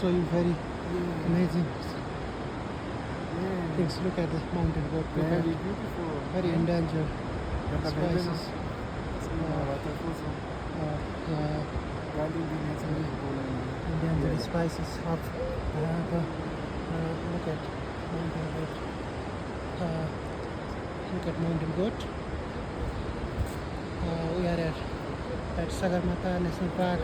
showing very Yeah. amazing Yeah. things. Look at the mountain goat. Look at Very beautiful. very endangered Ganda species. waterfalls. Yeah, Gandhi endangered species of look at mountain goat. Look at mountain goat. We are at Sagarmatha National Park.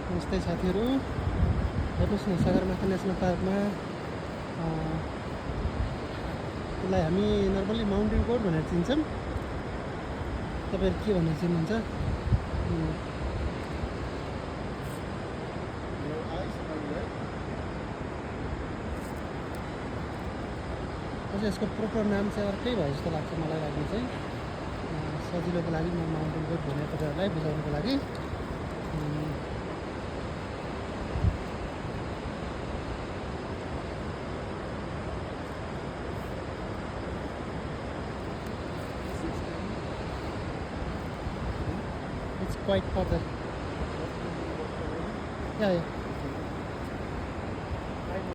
नमस्ते साथीहरू, हेर्नुहोस् न Sagarmatha national पार्कमा यसलाई हामी normally mountain गोट भनेर चिन्छौँ। तपाईँहरू के भनेर चिन्नुहुन्छ? अझ यसको प्रोपर नाम चाहिँ अर्कै भयो जस्तो लाग्छ मलाई लागि चाहिँ। सजिलोको लागि म माउन्टेन गोट भनेर तपाईँहरूलाई बुझाउनुको लागि it's quite further. Yeah.